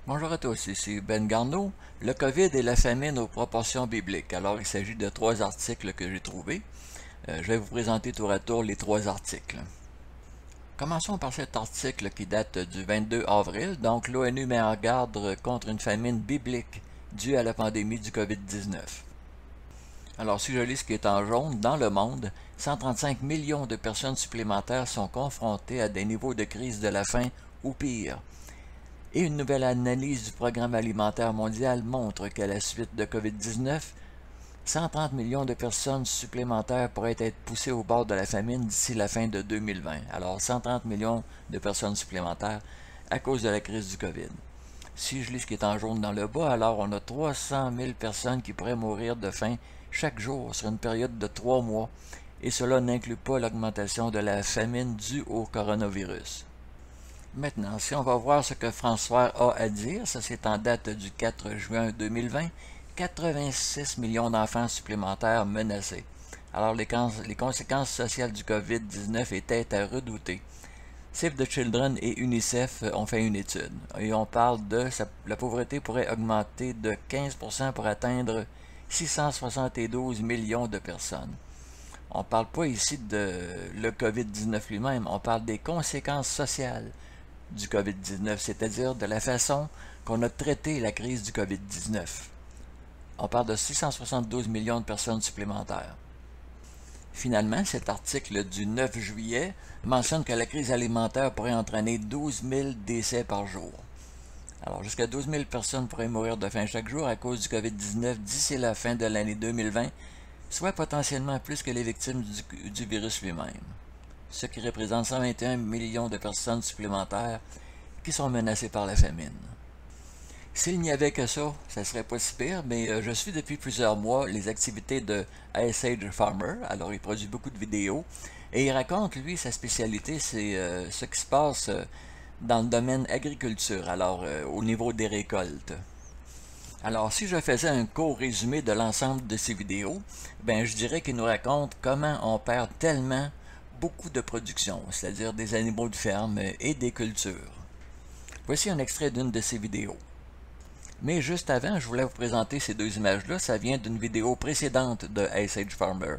Bonjour à tous, ici Ben Garneau. Le COVID et la famine aux proportions bibliques. Alors, il s'agit de 3 articles que j'ai trouvés. Je vais vous présenter tour à tour les 3 articles. Commençons par cet article qui date du 22 avril. Donc, l'ONU met en garde contre une famine biblique due à la pandémie du COVID-19. Alors, si je lis ce qui est en jaune, dans le monde, 135 millions de personnes supplémentaires sont confrontées à des niveaux de crise de la faim ou pire. Et une nouvelle analyse du Programme alimentaire mondial montre qu'à la suite de COVID-19, 130 millions de personnes supplémentaires pourraient être poussées au bord de la famine d'ici la fin de 2020. Alors 130 millions de personnes supplémentaires à cause de la crise du COVID. Si je lis ce qui est en jaune dans le bas, alors on a 300 000 personnes qui pourraient mourir de faim chaque jour sur une période de 3 mois, et cela n'inclut pas l'augmentation de la famine due au coronavirus. Maintenant, si on va voir ce que François a à dire, ça c'est en date du 4 juin 2020, 86 millions d'enfants supplémentaires menacés. Alors les conséquences sociales du COVID-19 étaient à redouter. Save the Children et UNICEF ont fait une étude et on parle de la pauvreté pourrait augmenter de 15% pour atteindre 672 millions de personnes. On ne parle pas ici de le COVID-19 lui-même, on parle des conséquences sociales du COVID-19, c'est-à-dire de la façon qu'on a traité la crise du COVID-19. On parle de 672 millions de personnes supplémentaires. Finalement, cet article du 9 juillet mentionne que la crise alimentaire pourrait entraîner 12 000 décès par jour. Alors, jusqu'à 12 000 personnes pourraient mourir de faim chaque jour à cause du COVID-19 d'ici la fin de l'année 2020, soit potentiellement plus que les victimes du virus lui-même, ce qui représente 121 millions de personnes supplémentaires qui sont menacées par la famine. S'il n'y avait que ça, ça serait pas si pire, mais je suis depuis plusieurs mois les activités de Ice Age Farmer. Alors, il produit beaucoup de vidéos et il raconte, lui, sa spécialité, c'est ce qui se passe dans le domaine agriculture, alors au niveau des récoltes. Alors, si je faisais un court résumé de l'ensemble de ces vidéos, ben, je dirais qu'il nous raconte comment on perd tellement beaucoup de production, c'est-à-dire des animaux de ferme et des cultures. Voici un extrait d'une de ces vidéos. Mais juste avant, je voulais vous présenter ces deux images-là. Ça vient d'une vidéo précédente de Ice Age Farmer.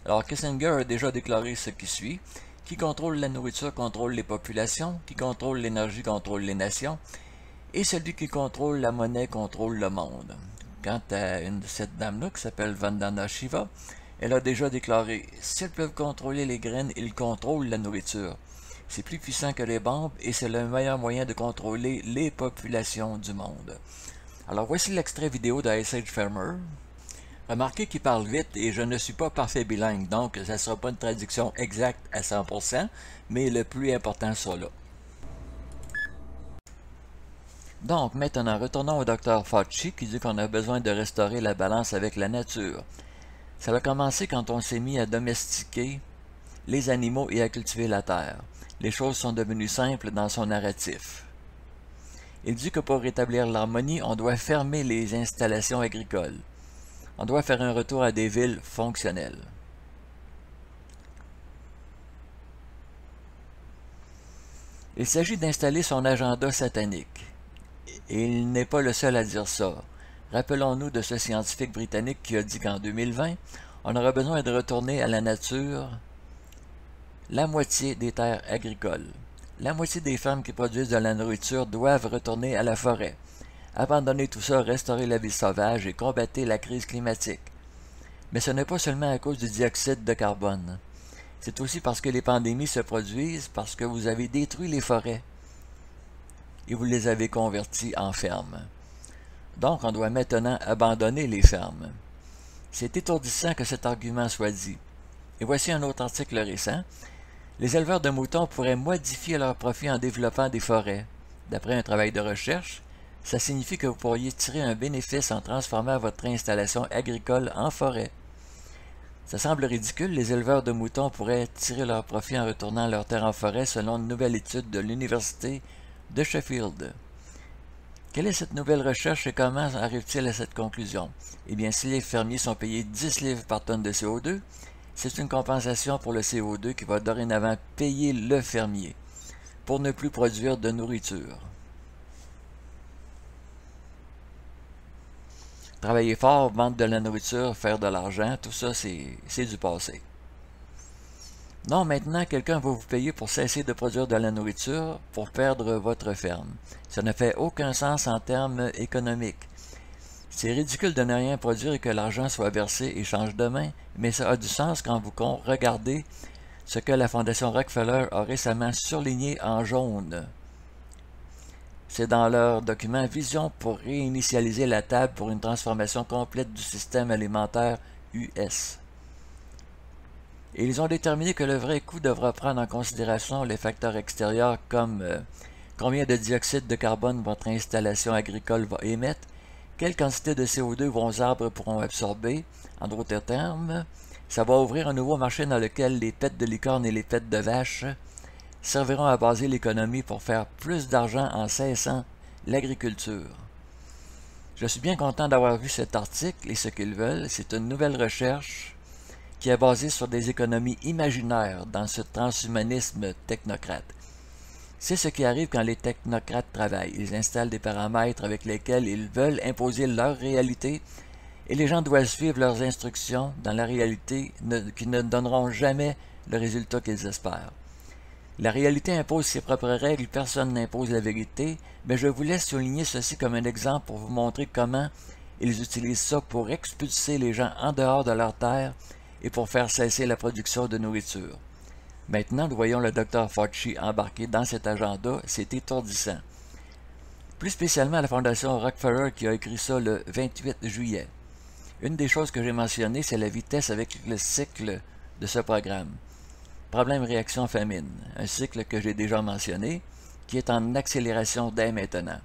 Alors, Kissinger a déjà déclaré ce qui suit. Qui contrôle la nourriture contrôle les populations, qui contrôle l'énergie contrôle les nations, et celui qui contrôle la monnaie contrôle le monde. Quant à cette dame-là qui s'appelle Vandana Shiva, elle a déjà déclaré « S'ils peuvent contrôler les graines, ils contrôlent la nourriture. C'est plus puissant que les bombes et c'est le meilleur moyen de contrôler les populations du monde. » Alors voici l'extrait vidéo de Ice Age Farmer. Remarquez qu'il parle vite et je ne suis pas parfait bilingue, donc ça ne sera pas une traduction exacte à 100%, mais le plus important sera là. Donc maintenant, retournons au Dr Fauci qui dit qu'on a besoin de restaurer la balance avec la nature. Ça a commencé quand on s'est mis à domestiquer les animaux et à cultiver la terre. Les choses sont devenues simples dans son narratif. Il dit que pour rétablir l'harmonie, on doit fermer les installations agricoles. On doit faire un retour à des villes fonctionnelles. Il s'agit d'installer son agenda satanique. Et il n'est pas le seul à dire ça. Rappelons-nous de ce scientifique britannique qui a dit qu'en 2020, on aura besoin de retourner à la nature la moitié des terres agricoles. La moitié des fermes qui produisent de la nourriture doivent retourner à la forêt. Abandonner tout ça, restaurer la vie sauvage et combattre la crise climatique. Mais ce n'est pas seulement à cause du dioxyde de carbone. C'est aussi parce que les pandémies se produisent parce que vous avez détruit les forêts et vous les avez converties en fermes. Donc, on doit maintenant abandonner les fermes. C'est étourdissant que cet argument soit dit. Et voici un autre article récent. Les éleveurs de moutons pourraient modifier leurs profits en développant des forêts. D'après un travail de recherche, ça signifie que vous pourriez tirer un bénéfice en transformant votre installation agricole en forêt. Ça semble ridicule, les éleveurs de moutons pourraient tirer leur profit en retournant leur terre en forêt selon une nouvelle étude de l'Université de Sheffield. Quelle est cette nouvelle recherche et comment arrive-t-il à cette conclusion? Eh bien, si les fermiers sont payés 10 livres par tonne de CO2, c'est une compensation pour le CO2 qui va dorénavant payer le fermier pour ne plus produire de nourriture. Travailler fort, vendre de la nourriture, faire de l'argent, tout ça, c'est du passé. Non, maintenant, quelqu'un va vous payer pour cesser de produire de la nourriture, pour perdre votre ferme. Ça ne fait aucun sens en termes économiques. C'est ridicule de ne rien produire et que l'argent soit versé et change de main, mais ça a du sens quand vous regardez ce que la Fondation Rockefeller a récemment surligné en jaune. C'est dans leur document Vision pour réinitialiser la table pour une transformation complète du système alimentaire US. Et ils ont déterminé que le vrai coût devra prendre en considération les facteurs extérieurs comme combien de dioxyde de carbone votre installation agricole va émettre, quelle quantité de CO2 vos arbres pourront absorber. En d'autres termes, ça va ouvrir un nouveau marché dans lequel les pets de licorne et les pets de vache serviront à baser l'économie pour faire plus d'argent en cessant l'agriculture. Je suis bien content d'avoir vu cet article et ce qu'ils veulent. C'est une nouvelle recherche qui est basée sur des économies imaginaires dans ce transhumanisme technocrate. C'est ce qui arrive quand les technocrates travaillent. Ils installent des paramètres avec lesquels ils veulent imposer leur réalité et les gens doivent suivre leurs instructions dans la réalité qui ne donneront jamais le résultat qu'ils espèrent. La réalité impose ses propres règles, personne n'impose la vérité, mais je vous laisse souligner ceci comme un exemple pour vous montrer comment ils utilisent ça pour expulser les gens en dehors de leur terre et pour faire cesser la production de nourriture. Maintenant, nous voyons le Dr Fauci embarqué dans cet agenda, c'est étourdissant. Plus spécialement la Fondation Rockefeller qui a écrit ça le 28 juillet. Une des choses que j'ai mentionnées, c'est la vitesse avec le cycle de ce programme. Problème réaction famine, un cycle que j'ai déjà mentionné, qui est en accélération dès maintenant.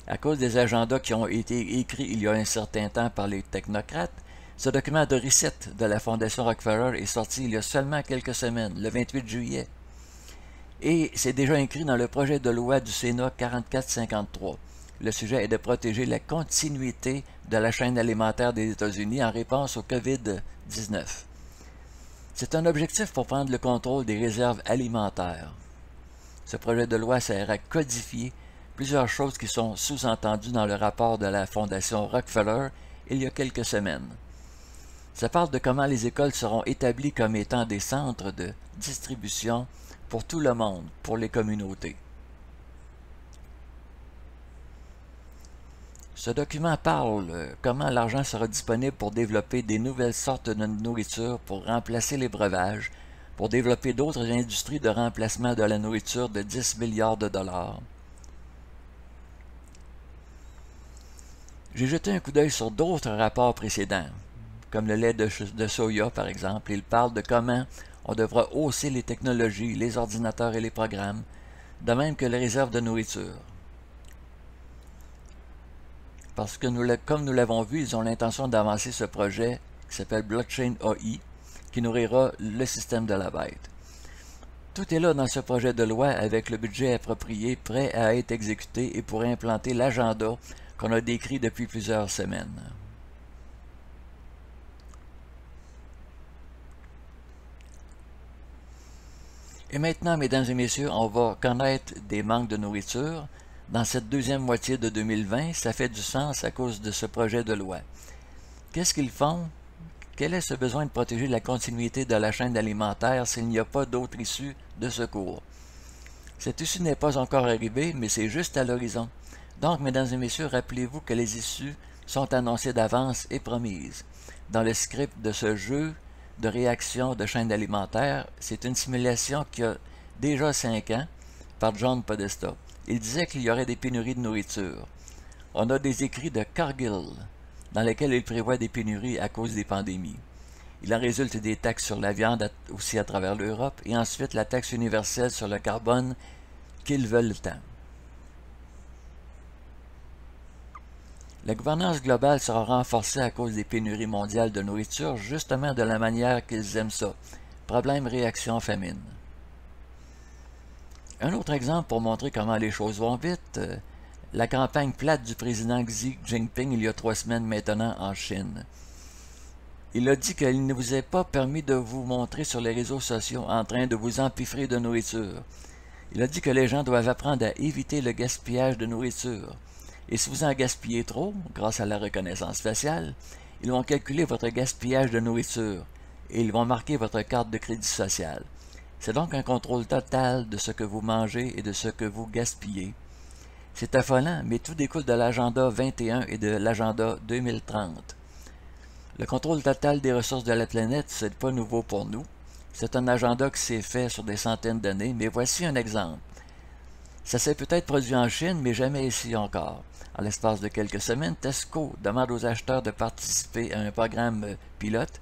À cause des agendas qui ont été écrits il y a un certain temps par les technocrates, ce document de recette de la Fondation Rockefeller est sorti il y a seulement quelques semaines, le 28 juillet. Et c'est déjà inscrit dans le projet de loi du Sénat 4453. Le sujet est de protéger la continuité de la chaîne alimentaire des États-Unis en réponse au COVID-19. C'est un objectif pour prendre le contrôle des réserves alimentaires. Ce projet de loi sert à codifier plusieurs choses qui sont sous-entendues dans le rapport de la Fondation Rockefeller il y a quelques semaines. Ça parle de comment les écoles seront établies comme étant des centres de distribution pour tout le monde, pour les communautés. Ce document parle comment l'argent sera disponible pour développer des nouvelles sortes de nourriture, pour remplacer les breuvages, pour développer d'autres industries de remplacement de la nourriture de 10 milliards de dollars. J'ai jeté un coup d'œil sur d'autres rapports précédents, comme le lait de soya par exemple. Il parle de comment on devra hausser les technologies, les ordinateurs et les programmes, de même que les réserves de nourriture. Parce que, comme nous l'avons vu, ils ont l'intention d'avancer ce projet qui s'appelle Blockchain AI, qui nourrira le système de la bête. Tout est là dans ce projet de loi avec le budget approprié, prêt à être exécuté et pour implanter l'agenda qu'on a décrit depuis plusieurs semaines. Et maintenant, mesdames et messieurs, on va connaître des manques de nourriture. Dans cette deuxième moitié de 2020, ça fait du sens à cause de ce projet de loi. Qu'est-ce qu'ils font? Quel est ce besoin de protéger la continuité de la chaîne alimentaire s'il n'y a pas d'autre issue de secours? Cette issue n'est pas encore arrivée, mais c'est juste à l'horizon. Donc, mesdames et messieurs, rappelez-vous que les issues sont annoncées d'avance et promises. Dans le script de ce jeu de réaction de chaîne alimentaire, c'est une simulation qui a déjà 5 ans par John Podesta. Il disait qu'il y aurait des pénuries de nourriture. On a des écrits de Cargill dans lesquels il prévoit des pénuries à cause des pandémies. Il en résulte des taxes sur la viande aussi à travers l'Europe et ensuite la taxe universelle sur le carbone qu'ils veulent tant. La gouvernance globale sera renforcée à cause des pénuries mondiales de nourriture, justement de la manière qu'ils aiment ça. Problème, réaction, famine. Un autre exemple pour montrer comment les choses vont vite, la campagne plate du président Xi Jinping il y a 3 semaines maintenant en Chine. Il a dit qu'il ne vous est pas permis de vous montrer sur les réseaux sociaux en train de vous empiffrer de nourriture. Il a dit que les gens doivent apprendre à éviter le gaspillage de nourriture. Et si vous en gaspillez trop, grâce à la reconnaissance faciale, ils vont calculer votre gaspillage de nourriture et ils vont marquer votre carte de crédit social. C'est donc un contrôle total de ce que vous mangez et de ce que vous gaspillez. C'est affolant, mais tout découle de l'agenda 21 et de l'agenda 2030. Le contrôle total des ressources de la planète, c'est pas nouveau pour nous. C'est un agenda qui s'est fait sur des centaines d'années, mais voici un exemple. Ça s'est peut-être produit en Chine, mais jamais ici encore. En l'espace de quelques semaines, Tesco demande aux acheteurs de participer à un programme pilote,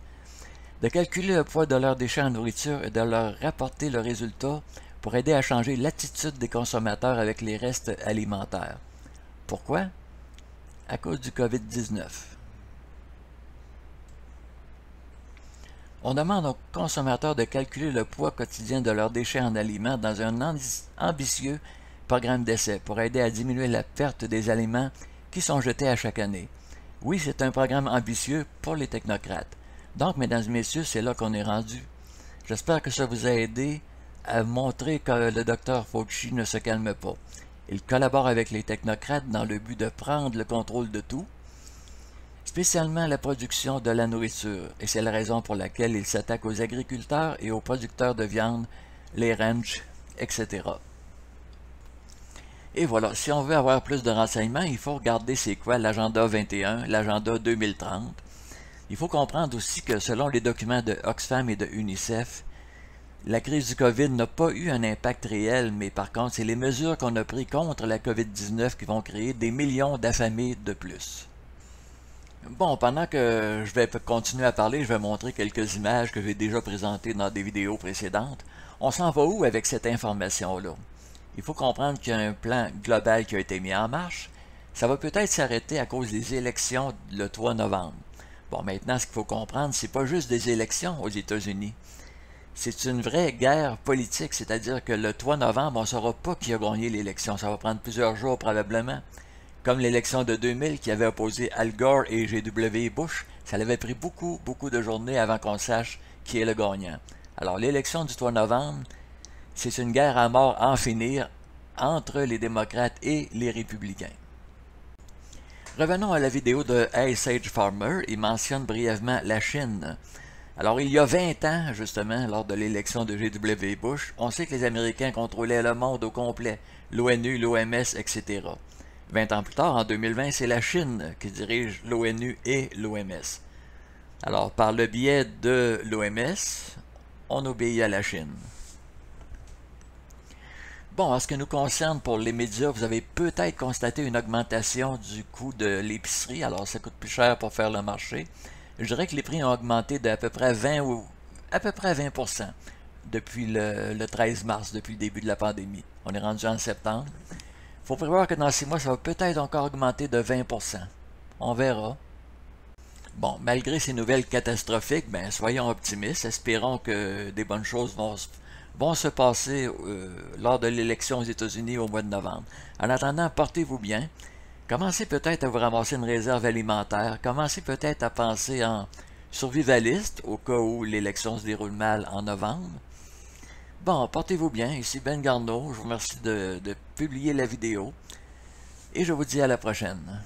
de calculer le poids de leurs déchets en nourriture et de leur rapporter le résultat pour aider à changer l'attitude des consommateurs avec les restes alimentaires. Pourquoi? À cause du COVID-19. On demande aux consommateurs de calculer le poids quotidien de leurs déchets en aliments dans un ambitieux programme d'essai pour aider à diminuer la perte des aliments qui sont jetés à chaque année. Oui, c'est un programme ambitieux pour les technocrates. Donc, mesdames et messieurs, c'est là qu'on est rendu. J'espère que ça vous a aidé à montrer que le docteur Fauci ne se calme pas. Il collabore avec les technocrates dans le but de prendre le contrôle de tout, spécialement la production de la nourriture, et c'est la raison pour laquelle il s'attaque aux agriculteurs et aux producteurs de viande, les ranchs, etc. Et voilà, si on veut avoir plus de renseignements, il faut regarder c'est quoi l'agenda 21, l'agenda 2030. Il faut comprendre aussi que selon les documents de Oxfam et de UNICEF, la crise du COVID n'a pas eu un impact réel, mais par contre, c'est les mesures qu'on a prises contre la COVID-19 qui vont créer des millions d'affamés de plus. Bon, pendant que je vais continuer à parler, je vais montrer quelques images que j'ai déjà présentées dans des vidéos précédentes. On s'en va où avec cette information-là? Il faut comprendre qu'il y a un plan global qui a été mis en marche. Ça va peut-être s'arrêter à cause des élections le 3 novembre. Bon, maintenant, ce qu'il faut comprendre, c'est pas juste des élections aux États-Unis. C'est une vraie guerre politique, c'est-à-dire que le 3 novembre, on ne saura pas qui a gagné l'élection. Ça va prendre plusieurs jours probablement. Comme l'élection de 2000 qui avait opposé Al Gore et G.W. Bush, ça avait pris beaucoup de journées avant qu'on sache qui est le gagnant. Alors l'élection du 3 novembre, c'est une guerre à mort à en finir entre les démocrates et les républicains. Revenons à la vidéo de Hey Sage Farmer, il mentionne brièvement la Chine. Alors il y a 20 ans, justement, lors de l'élection de G.W. Bush, on sait que les Américains contrôlaient le monde au complet, l'ONU, l'OMS, etc. 20 ans plus tard, en 2020, c'est la Chine qui dirige l'ONU et l'OMS. Alors, par le biais de l'OMS, on obéit à la Chine. Bon, en ce qui nous concerne pour les médias, vous avez peut-être constaté une augmentation du coût de l'épicerie. Alors, ça coûte plus cher pour faire le marché. Je dirais que les prix ont augmenté d'à peu près 20% depuis le 13 mars, depuis le début de la pandémie. On est rendu en septembre. Il faut prévoir que dans 6 mois, ça va peut-être encore augmenter de 20%. On verra. Bon, malgré ces nouvelles catastrophiques, ben, soyons optimistes. Espérons que des bonnes choses vont se passer lors de l'élection aux États-Unis au mois de novembre. En attendant, portez-vous bien. Commencez peut-être à vous ramasser une réserve alimentaire. Commencez peut-être à penser en survivaliste au cas où l'élection se déroule mal en novembre. Bon, portez-vous bien. Ici Ben Garneau. Je vous remercie de publier la vidéo. Et je vous dis à la prochaine.